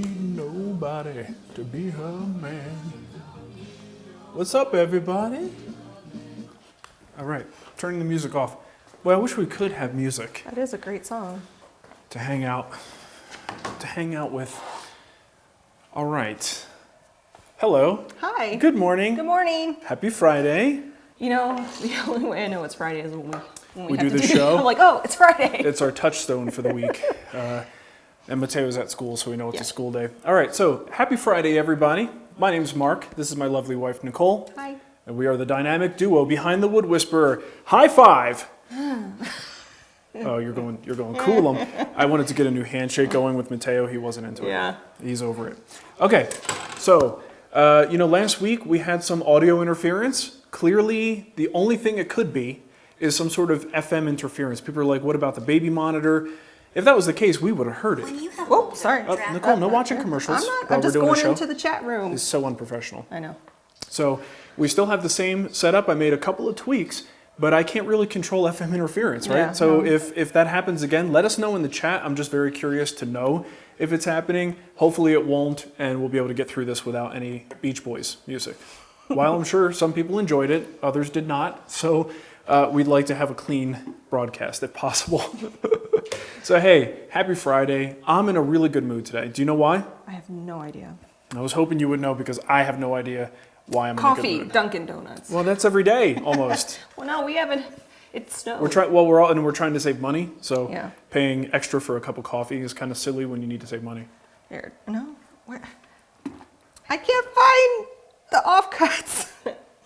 Nobody to be her man. What's up, everybody? All right, turning the music off. Well, I wish we could have music That is a great song. to hang out with. All right. Hello. Hi. Good morning. Good morning. Happy Friday. You know, the only way I know it's Friday is when we do have to the show. I'm like, oh, it's Friday. It's our touchstone for the week. And Mateo's at school, so we know it's a school day. All right, so happy Friday, everybody. My name's Mark. This is my lovely wife, Nicole. Hi. And we are the dynamic duo behind the Wood Whisperer. High five! Oh, you're going cool. I wanted to get a new handshake going with Mateo. He wasn't into it. Yeah. He's over it. Okay, so, last week we had some audio interference. Clearly, the only thing it could be is some sort of FM interference. People are like, what about the baby monitor? If that was the case, we would have heard it. Oh, sorry. Nicole, no watching commercials. I'm just going into the chat room. It's so unprofessional. I know. So we still have the same setup. I made a couple of tweaks, but I can't really control FM interference, right? Yeah, so no. if that happens again, let us know in the chat. I'm just very curious to know if it's happening. Hopefully it won't, and we'll be able to get through this without any Beach Boys music. While I'm sure some people enjoyed it, others did not. So we'd like to have a clean broadcast if possible. So hey, happy Friday. I'm in a really good mood today. Do you know why? I have no idea. I was hoping you would know because I have no idea why I'm in a good Coffee, mood. Dunkin' Donuts. Well, that's every day almost. Well, no, we haven't. It snowed. We're trying to save money, so Yeah. paying extra for a cup of coffee is kind of silly when you need to save money. There. No. Where? I can't find the offcuts.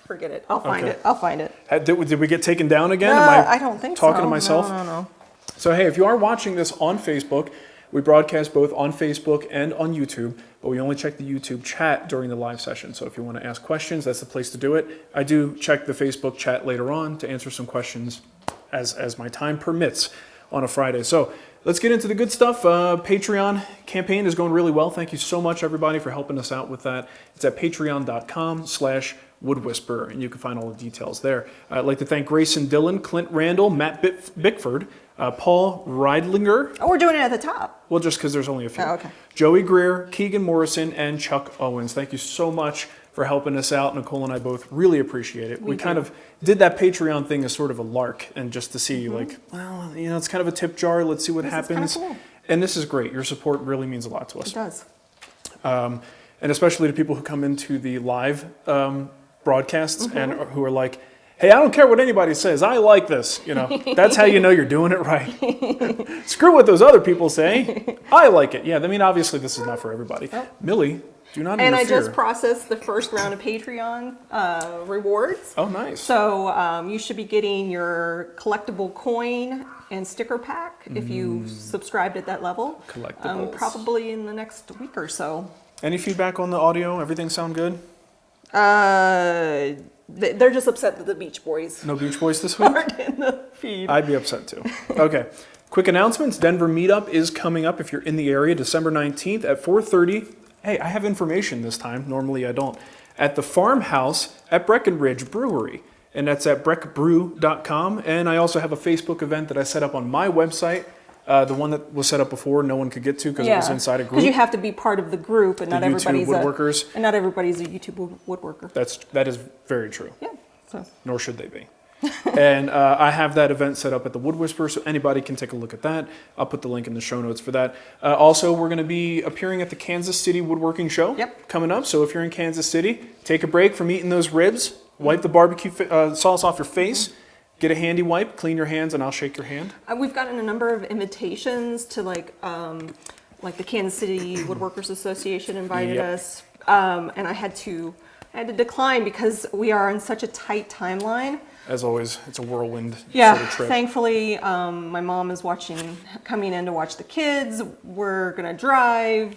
Forget it. I'll find it. I'll find it. Did we get taken down again? Am I don't think so. talking to myself? No. So hey, if you are watching this on Facebook, we broadcast both on Facebook and on YouTube, but we only check the YouTube chat during the live session. So if you want to ask questions, that's the place to do it. I do check the Facebook chat later on to answer some questions as my time permits on a Friday. So let's get into the good stuff. Patreon campaign is going really well. Thank you so much, everybody, for helping us out with that. It's at patreon.com/woodwhisperer, and you can find all the details there. I'd like to thank Grayson Dillon, Clint Randall, Matt Bickford, Paul Reidlinger. Oh, we're doing it at the top. Well, just because there's only a few. Oh, okay. Joey Greer, Keegan Morrison, and Chuck Owens. Thank you so much for helping us out. Nicole and I both really appreciate it. We kind of did that Patreon thing as sort of a lark and just to see it's kind of a tip jar. Let's see what happens. Kinda cool. And this is great. Your support really means a lot to us. It does. And especially to people who come into the live broadcasts and who are like, hey, I don't care what anybody says. I like this. That's how you know you're doing it right. Screw what those other people say. I like it. Yeah, I mean, obviously this is not for everybody. Oh. Millie, do not interfere. And I just processed the first round of Patreon rewards. Oh, nice. So you should be getting your collectible coin and sticker pack if you subscribed at that level. Collectibles. Probably in the next week or so. Any feedback on the audio? Everything sound good? They're just upset that the Beach Boys No Beach Boys this week? aren't in the feed. I'd be upset too. Okay. Quick announcements. Denver Meetup is coming up if you're in the area, December 19th at 4:30. Hey, I have information this time. Normally I don't. At the Farmhouse at Breckenridge Brewery. And that's at breckbrew.com. And I also have a Facebook event that I set up on my website. The one that was set up before, no one could get to because it was inside a group. Because you have to be part of the group, and not everybody's woodworkers. And not everybody's a YouTube woodworker. That is very true. Yeah. So. Nor should they be. And I have that event set up at the Wood Whisperer, so anybody can take a look at that. I'll put the link in the show notes for that. Also, we're going to be appearing at the Kansas City Woodworking Show coming up. So if you're in Kansas City, take a break from eating those ribs, wipe the barbecue sauce off your face. Get a handy wipe, clean your hands, and I'll shake your hand. We've gotten a number of invitations to like the Kansas City Woodworkers Association invited us, and I had to decline because we are on such a tight timeline. As always, it's a whirlwind sort of trip. Thankfully, my mom is coming in to watch the kids. We're gonna drive,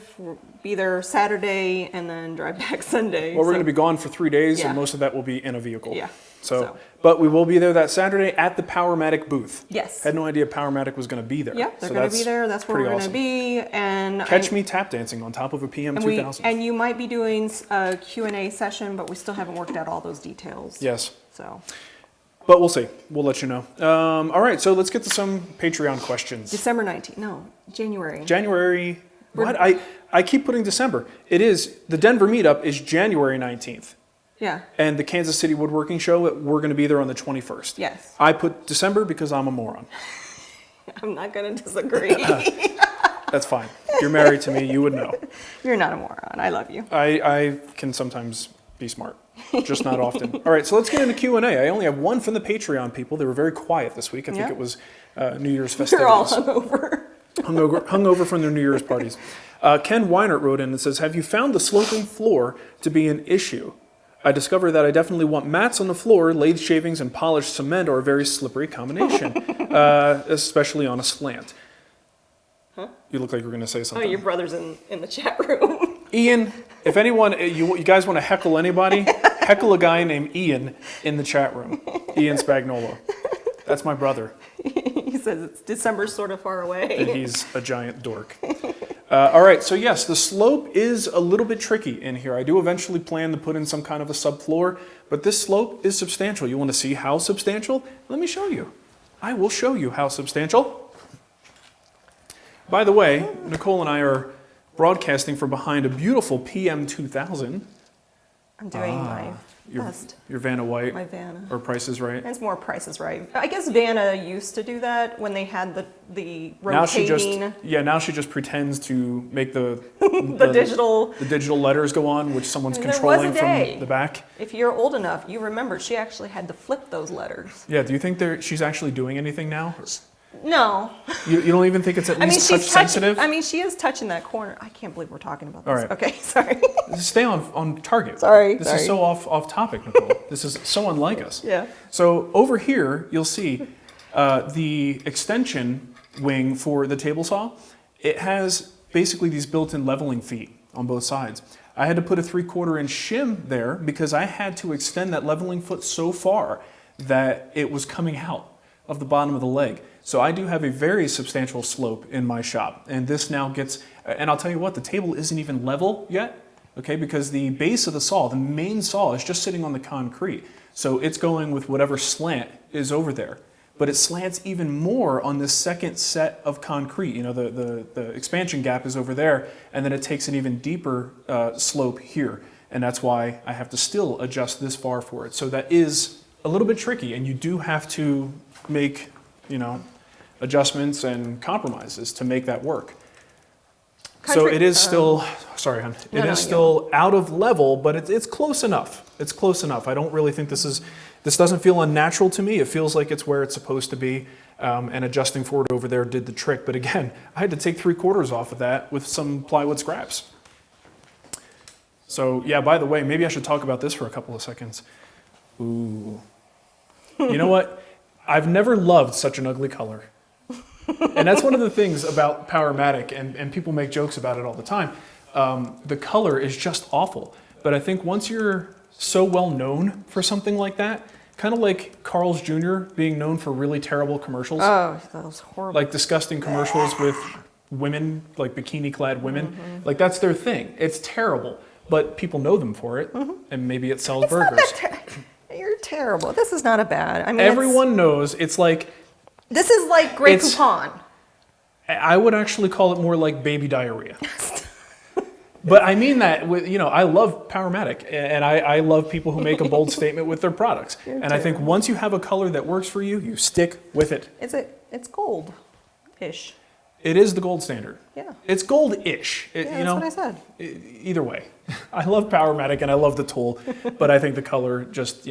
be there Saturday, and then drive back Sunday. Well, we're gonna be gone for 3 days, and most of that will be in a vehicle. Yeah. So, but we will be there that Saturday at the Powermatic booth. Yes. Had no idea Powermatic was going to be there. Yeah, they're going to be there. That's where we're going to be. And catch me tap dancing on top of a PM 2000. And you might be doing a Q&A session, but we still haven't worked out all those details. Yes. So. But we'll see. We'll let you know. All right, so let's get to some Patreon questions. December 19th. No, January. January What? I keep putting December. It is, the Denver meetup is January 19th. Yeah. And the Kansas City Woodworking Show, we're going to be there on the 21st. Yes. I put December because I'm a moron. I'm not going to disagree. That's fine. You're married to me. You would know. You're not a moron. I love you. I can sometimes be smart, just not often. All right, so let's get into Q&A. I only have one from the Patreon people. They were very quiet this week. I think it was New Year's festivities. We're all hungover. Hungover from their New Year's parties. Ken Weinert wrote in and says, have you found the sloping floor to be an issue? I discovered that I definitely want mats on the floor. Lathe shavings and polished cement are a very slippery combination, especially on a slant. Huh? You look like you were going to say something. Oh, your brother's in the chat room. Ian, if anyone, you guys want to heckle anybody, heckle a guy named Ian in the chat room. Ian Spagnuolo. That's my brother. He says it's December's sort of far away. And he's a giant dork. All right, so yes, the slope is a little bit tricky in here. I do eventually plan to put in some kind of a subfloor, but this slope is substantial. You want to see how substantial? Let me show you. I will show you how substantial. By the way, Nicole and I are broadcasting from behind a beautiful PM2000. I'm doing my best. Your Vanna White. My Vanna. Or Price is Right. It's more Price is Right. I guess Vanna used to do that when they had the rotating. Now she just pretends to make the digital letters go on, which someone's And controlling there was a day, from the back. If you're old enough, you remember she actually had to flip those letters. Yeah, do you think she's actually doing anything now? No. You don't even think it's at least touch sensitive? I mean, she is touching that corner. I can't believe we're talking about this. All right. Okay, sorry. Stay on target. This is so off topic, Nicole. This is so unlike us. Yeah. So over here, you'll see the extension wing for the table saw. It has basically these built-in leveling feet on both sides. I had to put a 3/4 inch shim there because I had to extend that leveling foot so far that it was coming out of the bottom of the leg. So I do have a very substantial slope in my shop. And this now gets, and I'll tell you what, the table isn't even level yet, okay, because the base of the saw, the main saw, is just sitting on the concrete. So it's going with whatever slant is over there. But it slants even more on this second set of concrete. You know, the expansion gap is over there, and then it takes an even deeper slope here. And that's why I have to still adjust this far for it. So that is a little bit tricky, and you do have to make, adjustments and compromises to make that work. So it is still, sorry, hon. It is still out of level, but it's close enough. It's close enough. I don't really think this doesn't feel unnatural to me. It feels like it's where it's supposed to be, and adjusting for it over there did the trick. But again, I had to take 3/4 off of that with some plywood scraps. So yeah, by the way, maybe I should talk about this for a couple of seconds. Ooh. You know what? I've never loved such an ugly color. And that's one of the things about Powermatic, and people make jokes about it all the time. The color is just awful. But I think once you're so well known for something like that, kind of like Carl's Jr. being known for really terrible commercials. Oh, that was horrible. Like disgusting commercials with women, like bikini-clad women. Like that's their thing. It's terrible, but people know them for it, and maybe it sells burgers. You're terrible. This is not a bad. I mean, everyone knows. It's like. This is like Grey Poupon. I would actually call it more like baby diarrhea. But I mean that with, I love Powermatic, and I love people who make a bold statement with their products. And I think once you have a color that works for you, you stick with it. It's gold-ish. It is the gold standard. Yeah. It's gold-ish. That's what I said. Either way. I love Powermatic and I love the tool, but I think the color just,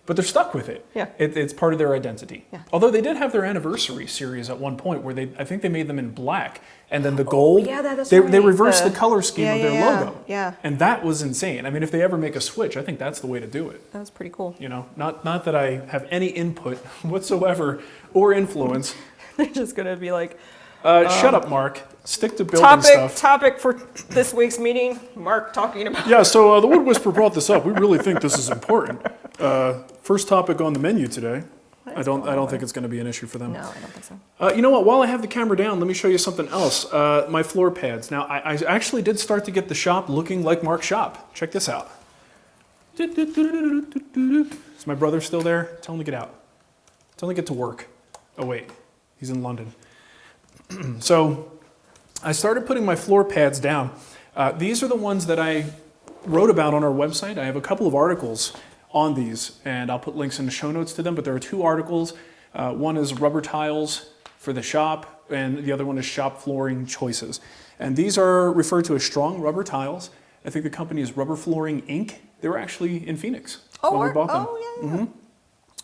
but they're stuck with it. Yeah. It's part of their identity. Yeah. Although they did have their anniversary series at one point where I think they made them in black, and then the gold, they reversed the color scheme of their logo. Yeah. And that was insane. I mean, if they ever make a switch, I think that's the way to do it. That was pretty cool. Not that I have any input whatsoever or influence. They're just going to be like, shut up, Mark. Stick to building stuff. Topic for this week's meeting, Mark talking about. Yeah, so the Wood Whisperer brought this up. We really think this is important. First topic on the menu today. I don't think it's going to be an issue for them. No, I don't think so. You know what? While I have the camera down, let me show you something else. My floor pads. Now, I actually did start to get the shop looking like Mark's shop. Check this out. Is my brother still there? Tell him to get out. Tell him to get to work. Oh, wait. He's in London. So I started putting my floor pads down. These are the ones that I wrote about on our website. I have a couple of articles on these, and I'll put links in the show notes to them, but there are 2 articles. One is rubber tiles for the shop, and the other one is shop flooring choices. And these are referred to as strong rubber tiles. I think the company is Rubber Flooring Inc. They were actually in Phoenix when we bought them. Oh, yeah.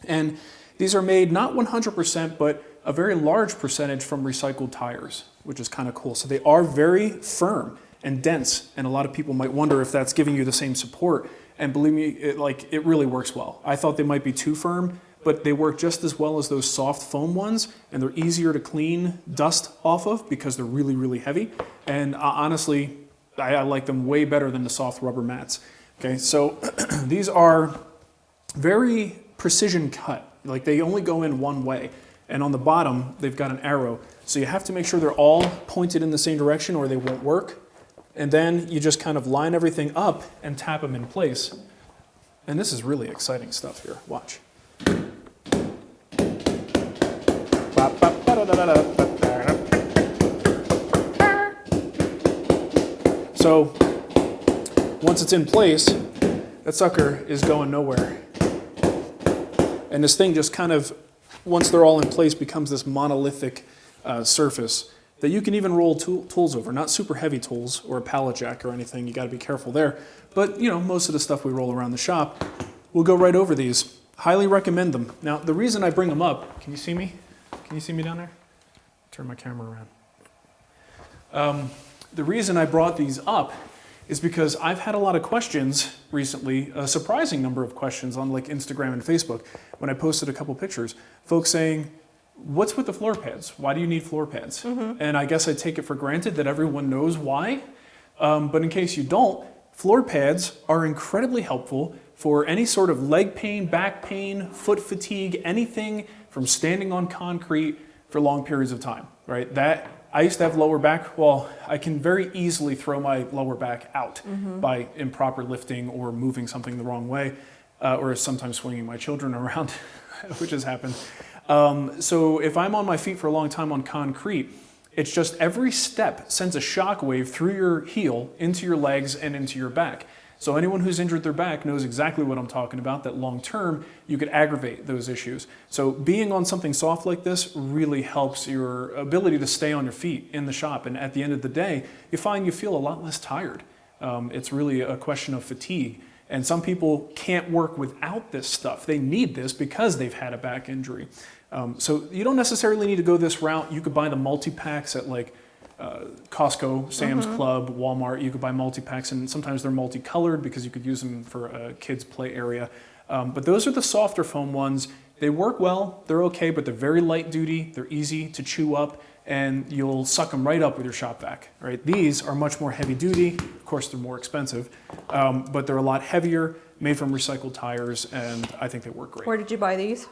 And these are made not 100%, but a very large percentage from recycled tires, which is kind of cool. So they are very firm and dense, and a lot of people might wonder if that's giving you the same support. And believe me, it really works well. I thought they might be too firm, but they work just as well as those soft foam ones, and they're easier to clean dust off of because they're really, really heavy. And honestly, I like them way better than the soft rubber mats. Okay, so these are very precision cut. Like they only go in one way. And on the bottom, they've got an arrow. So you have to make sure they're all pointed in the same direction or they won't work. And then you just kind of line everything up and tap them in place. And this is really exciting stuff here. Watch. So once it's in place, that sucker is going nowhere. And this thing just kind of, once they're all in place, becomes this monolithic surface that you can even roll tools over. Not super heavy tools or a pallet jack or anything. You got to be careful there. But you know, most of the stuff we roll around the shop, we'll go right over these. Highly recommend them. Now, the reason I bring them up, can you see me? Can you see me down there? Turn my camera around. The reason I brought these up is because I've had a lot of questions recently, a surprising number of questions on like Instagram and Facebook when I posted a couple pictures. Folks saying, what's with the floor pads? Why do you need floor pads? And I guess I take it for granted that everyone knows why. But in case you don't, floor pads are incredibly helpful for any sort of leg pain, back pain, foot fatigue, anything from standing on concrete for long periods of time, right? I used to have lower back. Well, I can very easily throw my lower back out by improper lifting or moving something the wrong way, or sometimes swinging my children around, which has happened. So if I'm on my feet for a long time on concrete, it's just every step sends a shock wave through your heel, into your legs, and into your back. So anyone who's injured their back knows exactly what I'm talking about, that long term, you could aggravate those issues. So being on something soft like this really helps your ability to stay on your feet in the shop. And at the end of the day, you find you feel a lot less tired. It's really a question of fatigue. And some people can't work without this stuff. They need this because they've had a back injury. So you don't necessarily need to go this route. You could buy the multi-packs at like Costco, Sam's Club, Walmart. You could buy multi-packs, and sometimes they're multicolored because you could use them for a kid's play area. But those are the softer foam ones. They work well, they're okay, but they're very light duty, they're easy to chew up, and you'll suck them right up with your shop vac, right? These are much more heavy duty. Of course, they're more expensive, but they're a lot heavier, made from recycled tires, and I think they work great. Where did you buy these?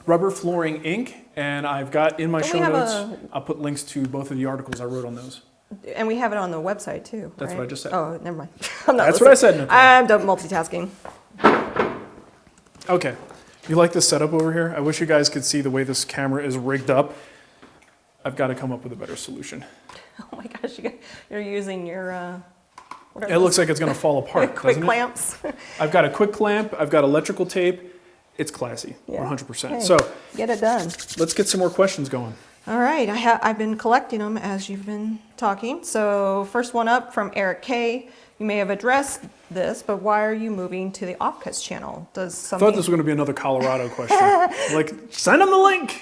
Rubber Flooring Inc., and I've got in my show notes, I'll put links to both of the articles I wrote on those. And we have it on the website too. That's right? what I just said. Oh, never mind. I'm not That's listening. what I said, Nicole. I'm done multitasking. Okay, you like this setup over here? I wish you guys could see the way this camera is rigged up. I've got to come up with a better solution. Oh my gosh, you're using your... It looks like it's going to fall apart, quick doesn't clamps. it? I've got a quick clamp. I've got electrical tape. It's classy, Yeah. 100%. Hey, so get it done. let's get some more questions going. All right, I've been collecting them as you've been talking. So first one up from Eric K. You may have addressed this, but why are you moving to the offcuts channel? I thought this was going to be another Colorado question. Like, send them the link.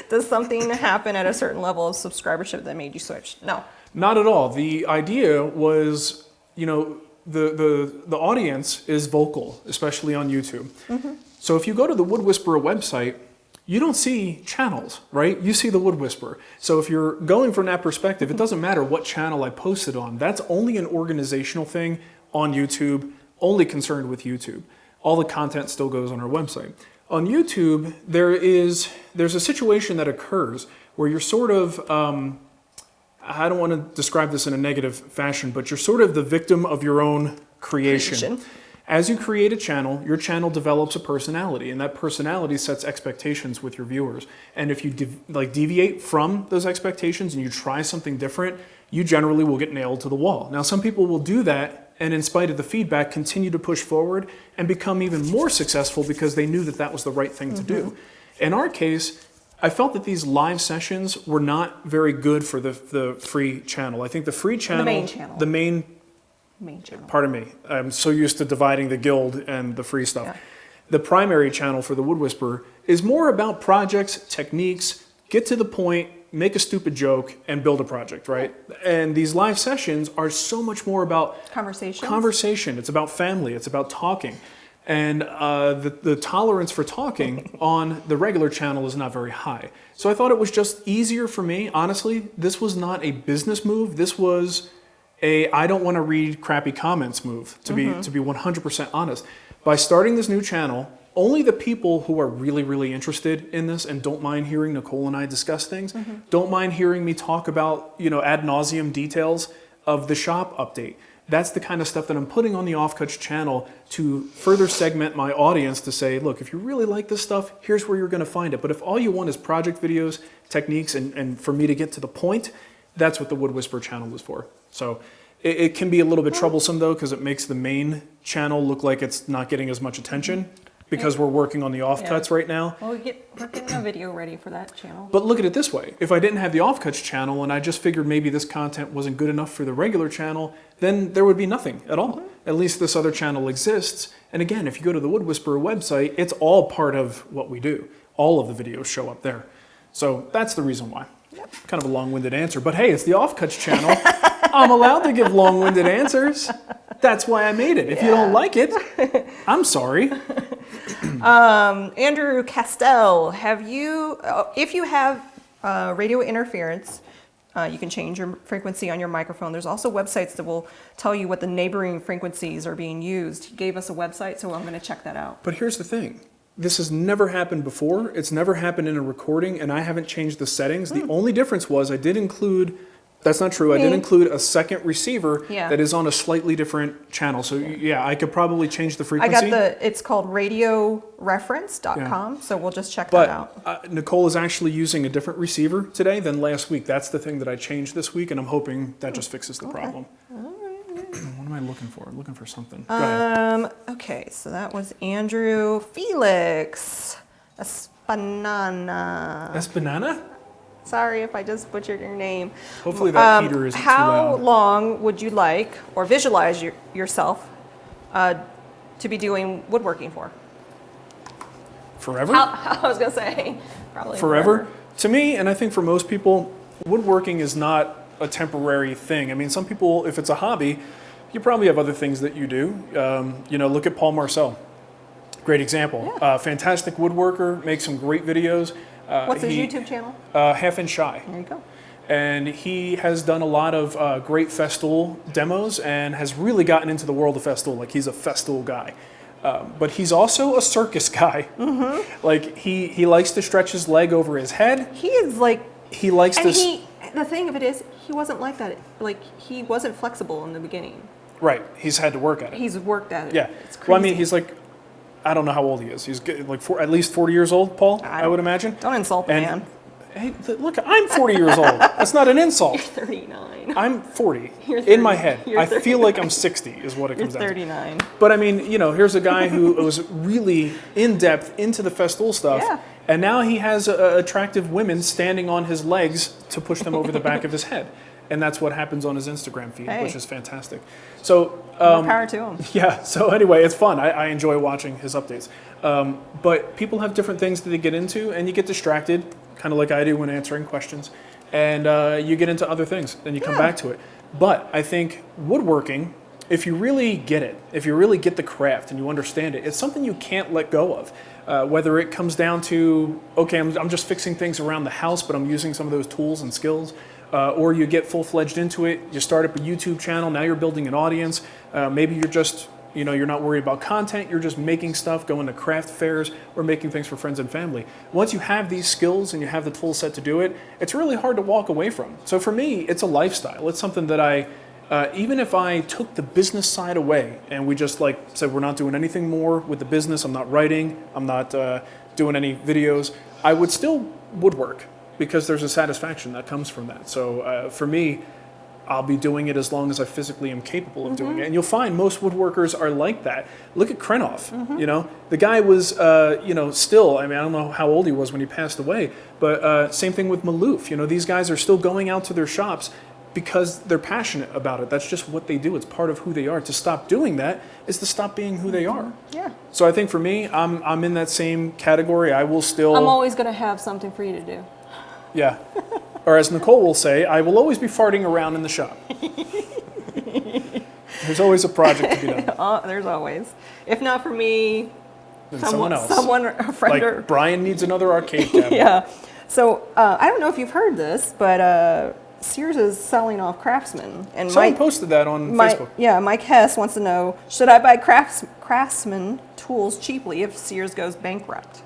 Does something happen at a certain level of subscribership that made you switch? No. Not at all. The idea was, you know, the audience is vocal, especially on YouTube. So if you go to the Wood Whisperer website, you don't see channels, right? You see the Wood Whisperer. So if you're going from that perspective, it doesn't matter what channel I posted on. That's only an organizational thing on YouTube, only concerned with YouTube. All the content still goes on our website. On YouTube, there's a situation that occurs where you're sort of, I don't want to describe this in a negative fashion, but you're sort of the victim of your own creation. As you create a channel, your channel develops a personality, and that personality sets expectations with your viewers. And if you deviate from those expectations and you try something different, you generally will get nailed to the wall. Now, some people will do that, and in spite of the feedback, continue to push forward and become even more successful because they knew that that was the right thing to do. In our case, I felt that these live sessions were not very good for the free channel. I think the free channel, the main channel. Pardon me. I'm so used to dividing the guild and the free stuff. Yeah. The primary channel for the Wood Whisperer is more about projects, techniques, get to the point, make a stupid joke, and build a project, right? And these live sessions are so much more about conversation. It's about family. It's about talking. And the tolerance for talking on the regular channel is not very high. So I thought it was just easier for me. Honestly, this was not a business move. This was I don't want to read crappy comments move, to be 100% honest. By starting this new channel, only the people who are really, really interested in this and don't mind hearing Nicole and I discuss things, don't mind hearing me talk about, ad nauseum details of the shop update. That's the kind of stuff that I'm putting on the Offcuts channel to further segment my audience to say, look, if you really like this stuff, here's where you're going to find it. But if all you want is project videos, techniques, and for me to get to the point, that's what the Wood Whisperer channel is for. So it can be a little bit troublesome, though, because it makes the main channel look like it's not getting as much attention because we're working on the offcuts right now. Well, we're getting a video ready for that channel. But look at it this way. If I didn't have the offcuts channel and I just figured maybe this content wasn't good enough for the regular channel, then there would be nothing at all. At least this other channel exists. And again, if you go to the Wood Whisperer website, it's all part of what we do. All of the videos show up there. So that's the reason why. Kind of a long-winded answer, but hey, it's the Offcuts channel. I'm allowed to give long-winded answers. That's why I made it. If you don't like it, I'm sorry. Andrew Castell, if you have radio interference, you can change your frequency on your microphone. There's also websites that will tell you what the neighboring frequencies are being used. He gave us a website, so I'm going to check that out. But here's the thing. This has never happened before. It's never happened in a recording, and I haven't changed the settings. The only difference was I did include, that's not true, I did include a second receiver that is on a slightly different channel. So yeah, I could probably change the frequency. It's called radioreference.com, so we'll just check that out. Nicole is actually using a different receiver today than last week. That's the thing that I changed this week, and I'm hoping that just fixes the problem. What am I looking for? I'm looking for something. Go ahead. Okay, so that was Andrew. Felix Espanana. Espanana? Sorry if I just butchered your name. Hopefully that heater isn't too loud. How long would you like or visualize yourself to be doing woodworking for? Forever? I was going to say probably forever. To me, and I think for most people, woodworking is not a temporary thing. I mean, some people, if it's a hobby, you probably have other things that you do. Look at Paul Marcel. Great example. Yeah. Fantastic woodworker, makes some great videos. What's his YouTube channel? Half Inch Shy. There you go. And he has done a lot of great Festool demos and has really gotten into the world of Festool. Like, he's a Festool guy. But he's also a circus guy. Like, he likes to stretch his leg over his head. He is like... He likes to... The thing of it is, he wasn't like that. Like, he wasn't flexible in the beginning. Right. He's had to work at it. He's worked at it. Yeah. It's crazy. Well, I mean, he's like, I don't know how old he is. He's like at least 40 years old, Paul, I would imagine. Don't insult the man. Hey, look, I'm 40 years old. That's not an insult. You're 39. I'm 40. You're 30. In my head. I feel like I'm 60 is what it comes down to. You're 39. But I mean, here's a guy who was really in-depth into the Festool stuff. Yeah. And now he has attractive women standing on his legs to push them over the back of his head. And that's what happens on his Instagram feed, which is fantastic. So more power to him. Yeah, so anyway, it's fun. I enjoy watching his updates. But people have different things that they get into, and you get distracted, kind of like I do when answering questions. And you get into other things, then you come back to it. But I think woodworking, if you really get it, if you really get the craft and you understand it, it's something you can't let go of. Whether it comes down to, okay, I'm just fixing things around the house, but I'm using some of those tools and skills, or you get full-fledged into it, you start up a YouTube channel, now you're building an audience, maybe you're just, you're not worried about content, you're just making stuff, going to craft fairs, or making things for friends and family. Once you have these skills and you have the tool set to do it, it's really hard to walk away from. So for me, it's a lifestyle. It's something that I even if I took the business side away and we just like said we're not doing anything more with the business, I'm not writing, I'm not doing any videos, I would still woodwork because there's a satisfaction that comes from that. So for me, I'll be doing it as long as I physically am capable of doing it. And you'll find most woodworkers are like that. Look at Krenoff, you know, the guy was, you know, still, I mean, I don't know how old he was when he passed away, but same thing with Maloof. You know, these guys are still going out to their shops because they're passionate about it. That's just what they do. It's part of who they are. To stop doing that is to stop being who they are. Yeah. So I think for me, I'm in that same category. I will still... I'm always going to have something for you to do. Yeah. Or as Nicole will say, I will always be farting around in the shop. There's always a project to be done. There's always. If not for me, someone else. A friend, like or... Brian needs another arcade cabinet. Yeah. So I don't know if you've heard this, but Sears is selling off Craftsman. And Someone posted that on Facebook. Yeah, Mike Hess wants to know, should I buy Craftsman tools cheaply if Sears goes bankrupt?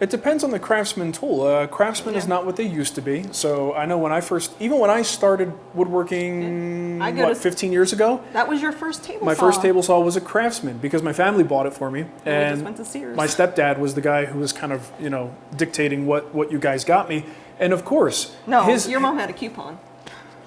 It depends on the Craftsman tool. Craftsman is not what they used to be. So I know when I started woodworking, 15 years ago? That was your first table saw. My first table saw was a Craftsman because my family bought it for me. And we just went to Sears. My stepdad was the guy who was kind of, you know, dictating what you guys got me. And of course... No, your mom had a coupon.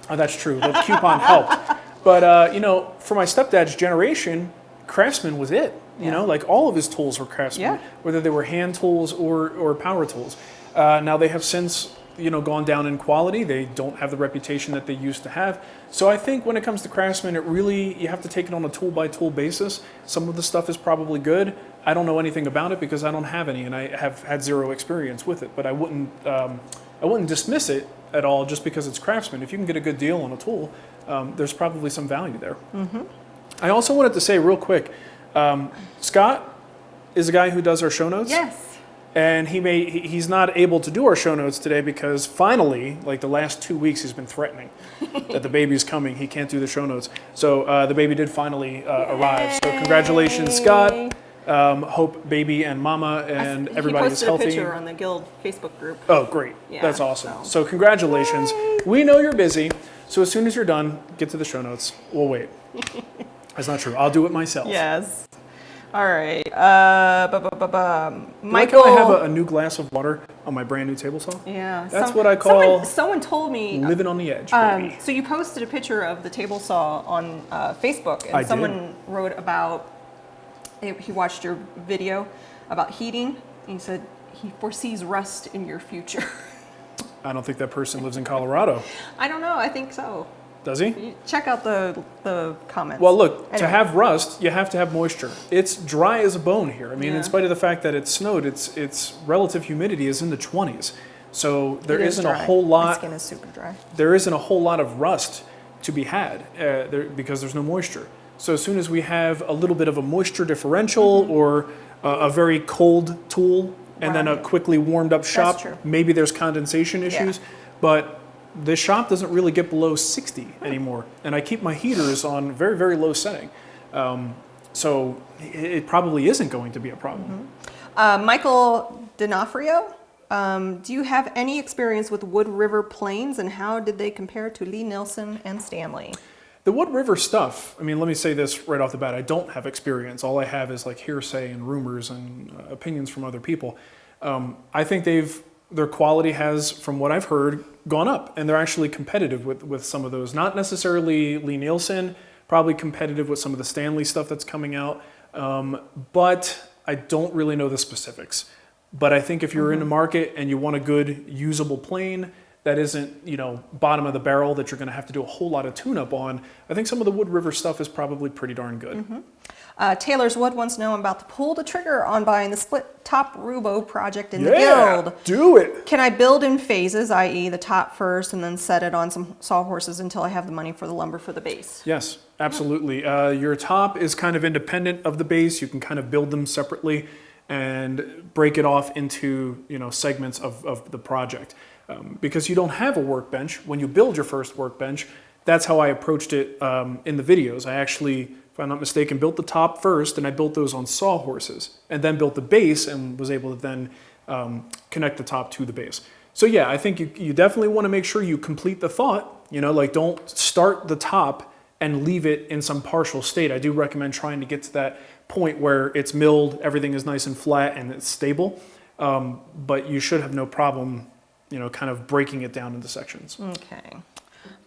Oh, that's true. The coupon helped. But, you know, for my stepdad's generation, Craftsman was it. You know, like all of his tools were Craftsman, whether they were hand tools or power tools. Now they have since, you know, gone down in quality. They don't have the reputation that they used to have. So I think when it comes to Craftsman, you have to take it on a tool by tool basis. Some of the stuff is probably good. I don't know anything about it because I don't have any and I have had zero experience with it. But I wouldn't dismiss it at all just because it's Craftsman. If you can get a good deal on a tool, there's probably some value there. I also wanted to say real quick, Scott is the guy who does our show notes. Yes. And he's not able to do our show notes today because finally, like the last 2 weeks, he's been threatening that the baby's coming. He can't do the show notes. So the baby did finally arrive. So congratulations, Scott. Hope baby and mama and everybody is healthy. He posted a picture on the Guild Facebook group. Oh, great. Yeah, that's awesome. So congratulations. Yay. We know you're busy. So as soon as you're done, get to the show notes. We'll wait. That's not true. I'll do it myself. Yes. All right. Michael, I have a new glass of water on my brand new table saw. Yeah. That's what I call someone told me living on the edge. Baby. So you posted a picture of the table saw on Facebook, and someone wrote about he watched your video about heating. And he said he foresees rust in your future. I don't think that person lives in Colorado. I don't know. I think so. Does he? Check out the comments. Well, look, to have rust, you have to have moisture. It's dry as a bone here. I mean, in spite of the fact that it snowed, its relative humidity is in the 20s. So there isn't a whole lot. My skin is super dry. There isn't a whole lot of rust to be had because there's no moisture. So as soon as we have a little bit of a moisture differential or a very cold tool and then a quickly warmed up shop, maybe there's condensation issues. But the shop doesn't really get below 60 anymore. And I keep my heaters on very, very low setting. So it probably isn't going to be a problem. Michael D'Onofrio, do you have any experience with Wood River planes and how did they compare to Lee Nielsen and Stanley? The Wood River stuff, I mean, let me say this right off the bat. I don't have experience. All I have is like hearsay and rumors and opinions from other people. I think their quality has, from what I've heard, gone up. And they're actually competitive with some of those. Not necessarily Lee Nielsen, probably competitive with some of the Stanley stuff that's coming out. But I don't really know the specifics. But I think if you're in the market and you want a good usable plane that isn't, you know, bottom of the barrel that you're going to have to do a whole lot of tune-up on, I think some of the Wood River stuff is probably pretty darn good. Taylor's Wood wants to know I'm about to pull the trigger on buying the Split Top Roubo project in the Guild. Do it! Can I build in phases, i.e. the top first and then set it on some sawhorses until I have the money for the lumber for the base? Yes, absolutely. Your top is kind of independent of the base. You can kind of build them separately and break it off into, you know, segments of the project. Because you don't have a workbench. When you build your first workbench, that's how I approached it in the videos. I actually, if I'm not mistaken, built the top first, and I built those on sawhorses, and then built the base and was able to then connect the top to the base. So yeah, I think you definitely want to make sure you complete the thought. You know, like don't start the top and leave it in some partial state. I do recommend trying to get to that point where it's milled, everything is nice and flat and it's stable, but you should have no problem, kind of breaking it down into sections. Okay.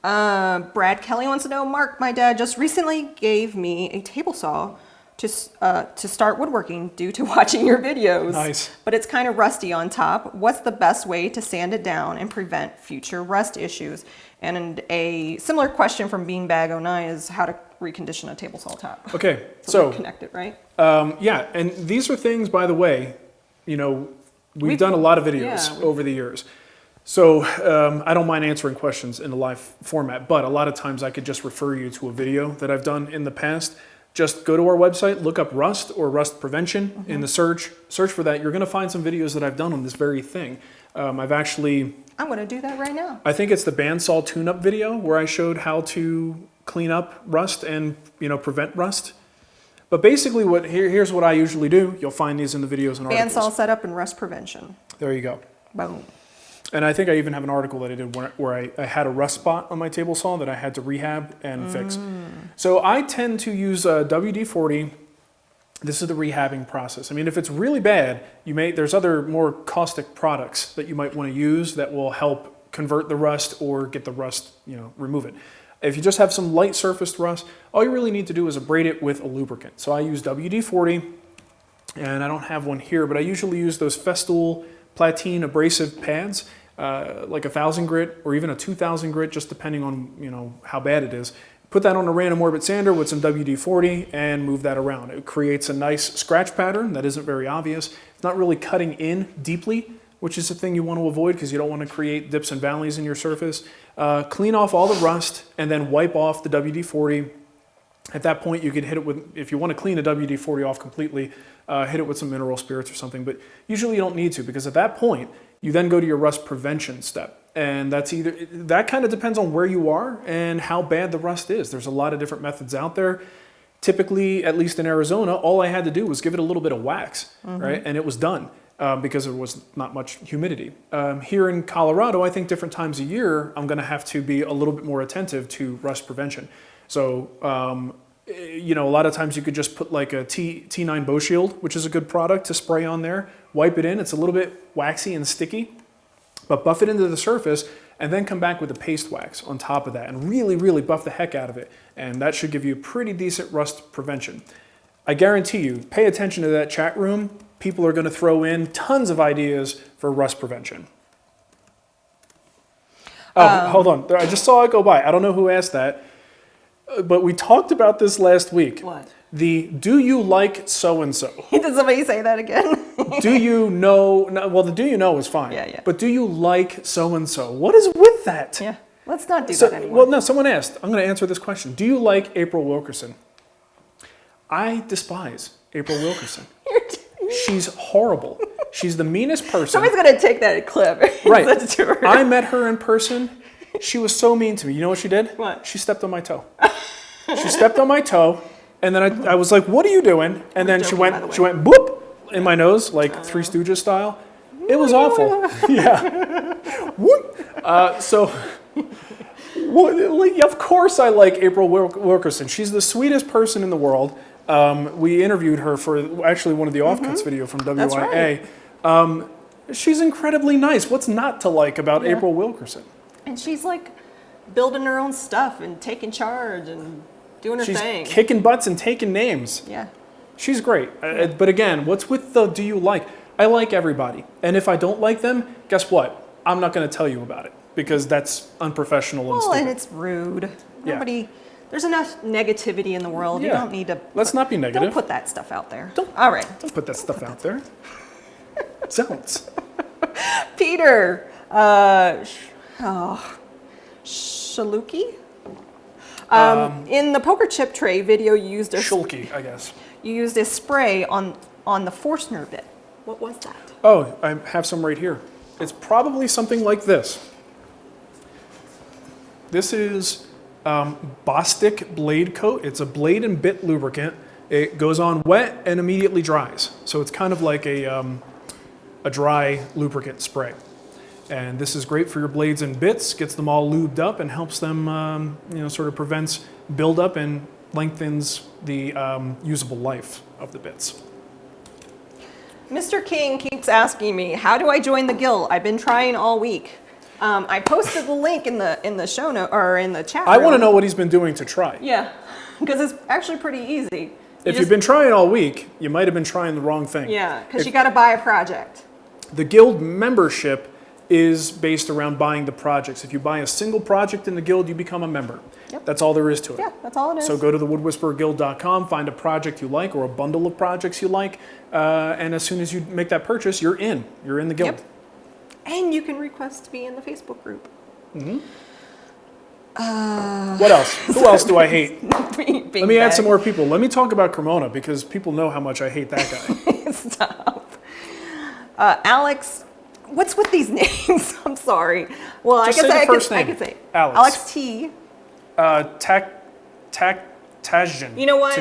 Brad Kelly wants to know, Mark, my dad just recently gave me a table saw to start woodworking due to watching your videos. Nice. But it's kind of rusty on top. What's the best way to sand it down and prevent future rust issues? And a similar question from Beanbag09 is how to recondition a table saw top. Okay, So connect it, right? Yeah, and these are things, by the way, we've done a lot of videos over the years. So I don't mind answering questions in a live format, but a lot of times I could just refer you to a video that I've done in the past. Just go to our website, look up rust or rust prevention in the search for that. You're going to find some videos that I've done on this very thing. I'm going to do that right now. I think it's the bandsaw tune-up video where I showed how to clean up rust and prevent rust. But basically, here's what I usually do. You'll find these in the videos and articles. Bandsaw setup and rust prevention. There you go. Boom. And I think I even have an article that I did where I had a rust spot on my table saw that I had to rehab and fix. So I tend to use WD-40. This is the rehabbing process. I mean, if it's really bad, there's other more caustic products that you might want to use that will help convert the rust or get the rust, remove it. If you just have some light surfaced rust, all you really need to do is abrade it with a lubricant. So I use WD-40, and I don't have one here, but I usually use those Festool Platine abrasive pads, like 1,000 grit or even a 2,000 grit, just depending on how bad it is. Put that on a random orbit sander with some WD-40 and move that around. It creates a nice scratch pattern that isn't very obvious. It's not really cutting in deeply, which is the thing you want to avoid because you don't want to create dips and valleys in your surface. Clean off all the rust and then wipe off the WD-40. At that point, you could hit it with, if you want to clean a WD-40 off completely, hit it with some mineral spirits or something. But usually you don't need to, because at that point, you then go to your rust prevention step. And that kind of depends on where you are and how bad the rust is. There's a lot of different methods out there. Typically, at least in Arizona, all I had to do was give it a little bit of wax, right? And it was done because there was not much humidity. Here in Colorado, I think different times a year, I'm going to have to be a little bit more attentive to rust prevention. So, a lot of times you could just put like a T9 Bow Shield, which is a good product to spray on there, wipe it in. It's a little bit waxy and sticky, but buff it into the surface and then come back with a paste wax on top of that and really, really buff the heck out of it. And that should give you pretty decent rust prevention. I guarantee you, pay attention to that chat room. People are going to throw in tons of ideas for rust prevention. Oh, hold on. I just saw it go by. I don't know who asked that. But we talked about this last week. What? Do you like so-and-so? Did somebody say that again? Do you know? Well, the do you know is fine. Yeah. But do you like so-and-so? What is with that? Yeah. Let's not do that anymore. Well, no, someone asked. I'm going to answer this question. Do you like April Wilkerson? I despise April Wilkerson. She's horrible. She's the meanest person. Somebody's going to take that clip. Right. Let's do her. I met her in person. She was so mean to me. You know what she did? What? She stepped on my toe. She stepped on my toe, and then I was like, "What are you doing?" And then she went boop in my nose, like Three Stooges style. It was awful. Yeah. Whoop. Of course I like April Wilkerson. She's the sweetest person in the world. We interviewed her for actually one of the offcuts video from WIA. That's right. She's incredibly nice. What's not to like about April Wilkerson? And she's like building her own stuff and taking charge and doing her thing. She's kicking butts and taking names. Yeah. She's great. But again, what's with the do you like? I like everybody. And if I don't like them, guess what? I'm not going to tell you about it because that's unprofessional and stupid. And it's rude. There's enough negativity in the world. You don't need to. Let's not be negative. Don't put that stuff out there. All right. Don't put that stuff out there. Don't. Peter. Shaluki? In the poker chip tray video, you used Shulky, I guess. You used a spray on the forstner bit. What was that? Oh, I have some right here. It's probably something like this. This is Bostik blade coat. It's a blade and bit lubricant. It goes on wet and immediately dries. So it's kind of like a dry lubricant spray. And this is great for your blades and bits, gets them all lubed up and helps them, sort of prevents buildup and lengthens the usable life of the bits. Mr. King keeps asking me, how do I join the guild? I've been trying all week. I posted the link in the show note or in the chat. I want to know what he's been doing to try. Yeah, because it's actually pretty easy. If you've been trying all week, you might have been trying the wrong thing. Yeah, because you got to buy a project. The guild membership is based around buying the projects. If you buy a single project in the guild, you become a member. Yep. That's all there is to it. Yeah, that's all it is. So go to the woodwhispererguild.com, find a project you like or a bundle of projects you like, and as soon as you make that purchase, you're in. You're in the guild. Yep. And you can request to be in the Facebook group. Mm-hmm. What else? Who else do I hate? Let me add some more people. Let me talk about Cremona because people know how much I hate that guy. Stop. Alex, what's with these names? I'm sorry. Well, Just I say could say Alex. Alex T. Tajin. You know what?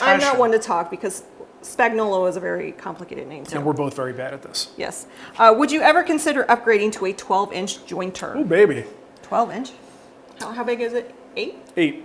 I'm not one to talk because Spagnolo is a very complicated name too. And we're both very bad at this. Yes. Would you ever consider upgrading to a 12-inch jointer? Oh, baby. 12-inch? How big is it? 8? 8.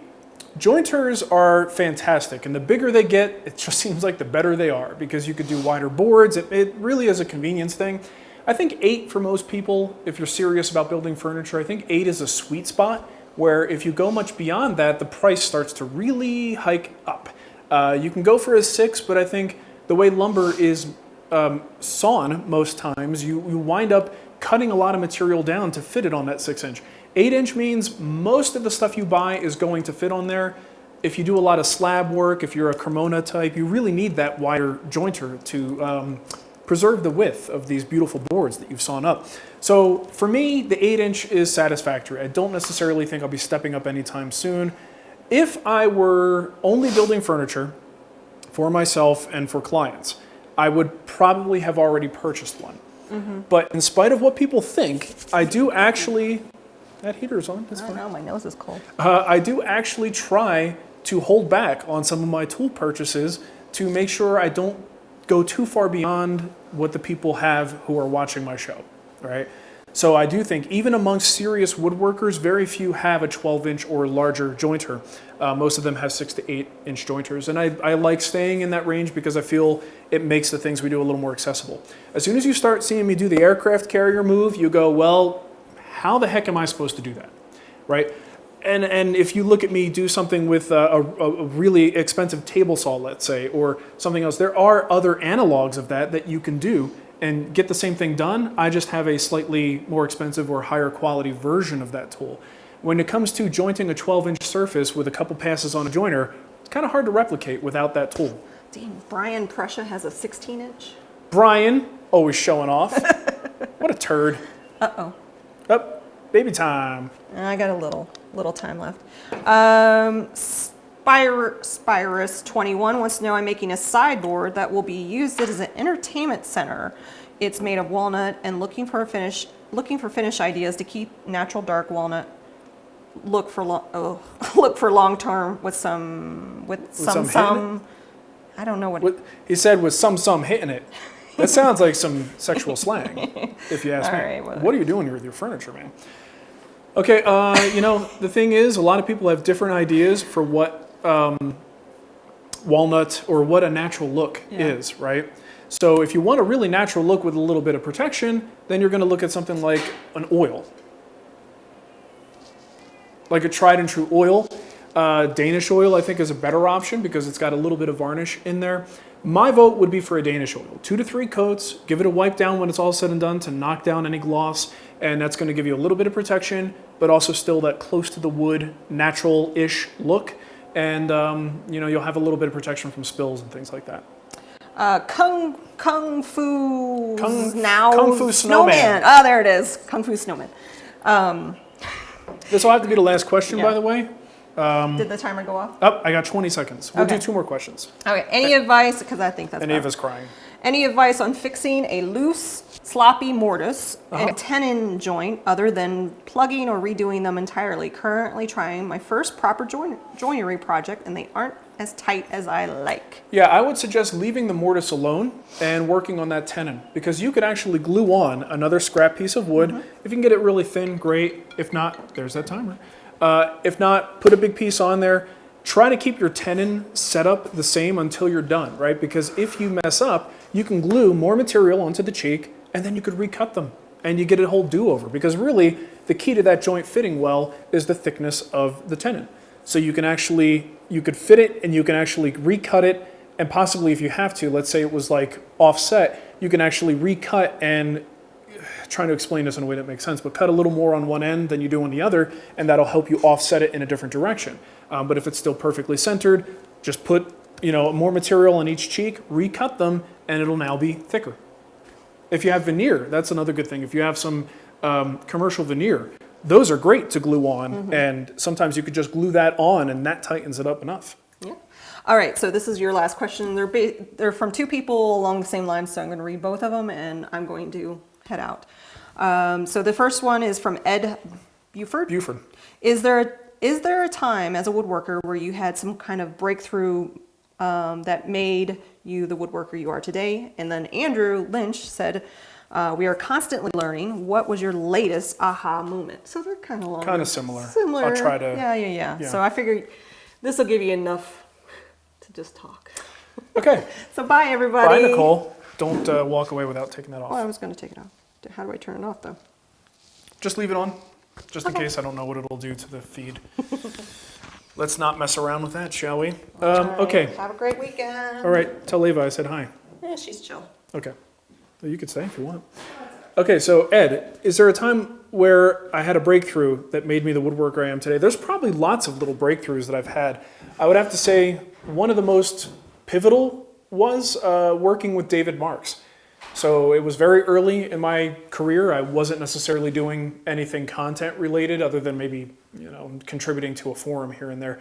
Jointers are fantastic, and the bigger they get, it just seems like the better they are because you could do wider boards. It really is a convenience thing. I think 8 for most people, if you're serious about building furniture, I think 8 is a sweet spot where if you go much beyond that, the price starts to really hike up. You can go for a 6, but I think the way lumber is sawn most times, you wind up cutting a lot of material down to fit it on that 6-inch. 8-inch means most of the stuff you buy is going to fit on there. If you do a lot of slab work, if you're a Cremona type, you really need that wider jointer to preserve the width of these beautiful boards that you've sawn up. So for me, the 8-inch is satisfactory. I don't necessarily think I'll be stepping up anytime soon. If I were only building furniture for myself and for clients, I would probably have already purchased one. Mm-hmm. But in spite of what people think, I do actually... That heater's on. That's fine. I know, my nose is cold. I do actually try to hold back on some of my tool purchases to make sure I don't go too far beyond what the people have who are watching my show, right? So I do think even amongst serious woodworkers, very few have a 12-inch or larger jointer. Most of them have 6 to 8-inch jointers. And I like staying in that range because I feel it makes the things we do a little more accessible. As soon as you start seeing me do the aircraft carrier move, you go, well, how the heck am I supposed to do that, right? And if you look at me do something with a really expensive table saw, let's say, or something else, there are other analogs of that you can do and get the same thing done. I just have a slightly more expensive or higher quality version of that tool. When it comes to jointing a 12-inch surface with a couple passes on a jointer, it's kind of hard to replicate without that tool. Dang, Brian Prussia has a 16-inch. Brian, always showing off. What a turd. Uh-oh. Up, baby time. I got a little time left. Spyrus21 wants to know, I'm making a sideboard that will be used as an entertainment center. It's made of walnut and looking for finish ideas to keep natural dark walnut. Look for long term with some I don't know what he said with some hitting it. That sounds like some sexual slang, if you ask me. Right, what are you doing here with your furniture, man? Okay, the thing is, a lot of people have different ideas for what walnut or what a natural look is, right? So if you want a really natural look with a little bit of protection, then you're going to look at something like an oil. Like a tried and true oil. Danish oil, I think, is a better option because it's got a little bit of varnish in there. My vote would be for a Danish oil. 2 to 3 coats, give it a wipe down when it's all said and done to knock down any gloss, and that's going to give you a little bit of protection, but also still that close to the wood, natural-ish look, and you'll have a little bit of protection from spills and things like that. Kung Fu Snowman. Oh, there it is. Kung Fu Snowman. This will have to be the last question, by the way. Did the timer go off? Oh, I got 20 seconds. We'll do 2 more questions. Okay. Any advice? Because I think that's. And Ava's crying. Any advice on fixing a loose, sloppy mortise and a tenon joint other than plugging or redoing them entirely? Currently trying my first proper joinery project, and they aren't as tight as I like. Yeah, I would suggest leaving the mortise alone and working on that tenon because you could actually glue on another scrap piece of wood. If you can get it really thin, great. If not, there's that timer. If not, put a big piece on there. try to keep your tenon set up the same until you're done, right? Because if you mess up, you can glue more material onto the cheek and then you could recut them and you get a whole do-over. Because really, the key to that joint fitting well is the thickness of the tenon. So you could fit it and you can actually recut it, and possibly if you have to, let's say it was like offset, you can actually recut and, trying to explain this in a way that makes sense, but cut a little more on one end than you do on the other, and that'll help you offset it in a different direction. But if it's still perfectly centered, just put more material on each cheek, recut them, and it'll now be thicker. If you have veneer, that's another good thing. If you have some commercial veneer, those are great to glue on, and sometimes you could just glue that on, and that tightens it up enough. Yeah. All right, so this is your last question. They're from two people along the same line, so I'm going to read both of them, and I'm going to head out. So the first one is from Ed Buford. Buford. Is there a time as a woodworker where you had some kind of breakthrough that made you the woodworker you are today? And then Andrew Lynch said, we are constantly learning. What was your latest aha moment? So they're kind of long. Kind of similar. Similar. I'll try to. Yeah. So I figured this will give you enough to just talk. Okay. So bye, everybody. Bye, Nicole. Don't walk away without taking that off. Oh, I was going to take it off. How do I turn it off, though? Just leave it on, just in case I don't know what it'll do to the feed. Let's not mess around with that, shall we? Okay. Have a great weekend. All right. Tell Ava I said hi. Yeah, she's chill. Okay. Well, you could stay if you want. Okay, so Ed, is there a time where I had a breakthrough that made me the woodworker I am today? There's probably lots of little breakthroughs that I've had. I would have to say one of the most pivotal was working with David Marks. So it was very early in my career. I wasn't necessarily doing anything content related other than maybe contributing to a forum here and there.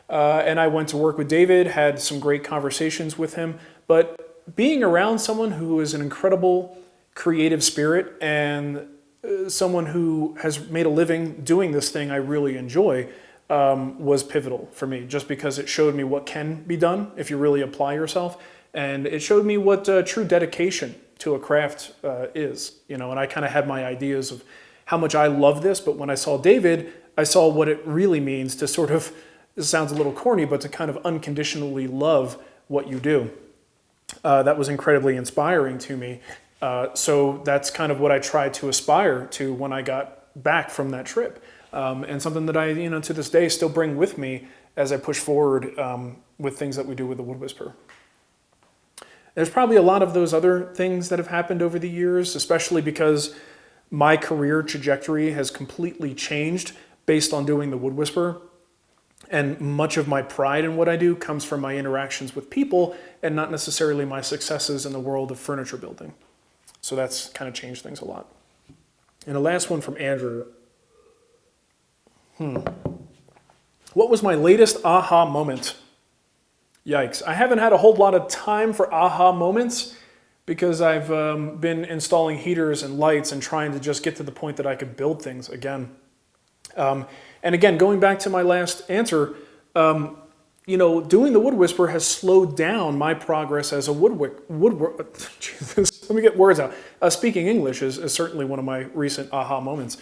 And I went to work with David, had some great conversations with him. But being around someone who is an incredible creative spirit and someone who has made a living doing this thing I really enjoy was pivotal for me, just because it showed me what can be done if you really apply yourself. And it showed me what true dedication to a craft is, and I kind of had my ideas of how much I love this, but when I saw David, I saw what it really means to sort of, this sounds a little corny, but to kind of unconditionally love what you do. That was incredibly inspiring to me. So that's kind of what I tried to aspire to when I got back from that trip. And something that I, to this day still bring with me as I push forward with things that we do with the Wood Whisperer. There's probably a lot of those other things that have happened over the years, especially because my career trajectory has completely changed based on doing the Wood Whisperer. And much of my pride in what I do comes from my interactions with people and not necessarily my successes in the world of furniture building. So that's kind of changed things a lot. And the last one from Andrew. What was my latest aha moment? Yikes. I haven't had a whole lot of time for aha moments because I've been installing heaters and lights and trying to just get to the point that I could build things again. And again, going back to my last answer, doing the Wood Whisperer has slowed down my progress as a Jesus, let me get words out. Speaking English is certainly one of my recent aha moments.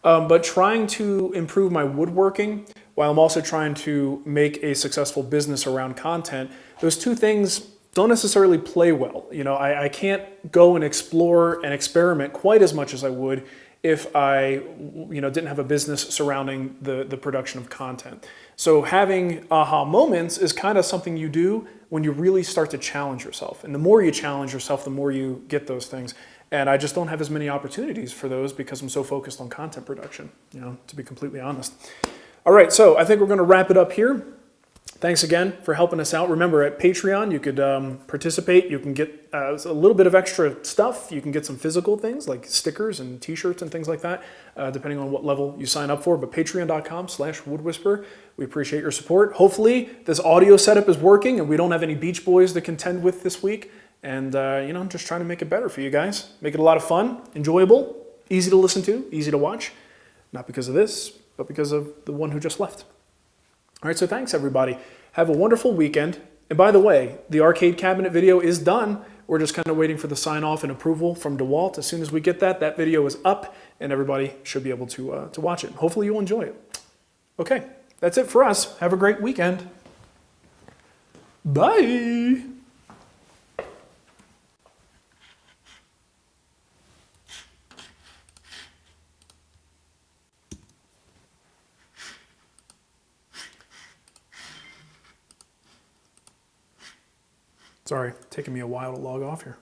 But trying to improve my woodworking while I'm also trying to make a successful business around content, those two things don't necessarily play well. I can't go and explore and experiment quite as much as I would if I didn't have a business surrounding the production of content. So having aha moments is kind of something you do when you really start to challenge yourself. And the more you challenge yourself, the more you get those things. And I just don't have as many opportunities for those because I'm so focused on content production, to be completely honest. All right, so I think we're going to wrap it up here. Thanks again for helping us out. Remember, at Patreon, you could participate. You can get a little bit of extra stuff. You can get some physical things like stickers and t-shirts and things like that, depending on what level you sign up for. But patreon.com/woodwhisperer. We appreciate your support. Hopefully, this audio setup is working and we don't have any Beach Boys to contend with this week. And, I'm just trying to make it better for you guys. Make it a lot of fun, enjoyable, easy to listen to, easy to watch. Not because of this, but because of the one who just left. All right, so thanks, everybody. Have a wonderful weekend. And by the way, the arcade cabinet video is done. We're just kind of waiting for the sign-off and approval from DeWalt. As soon as we get that video is up, and everybody should be able to watch it. Hopefully you'll enjoy it. Okay, that's it for us. Have a great weekend. Bye. Sorry, taking me a while to log off here.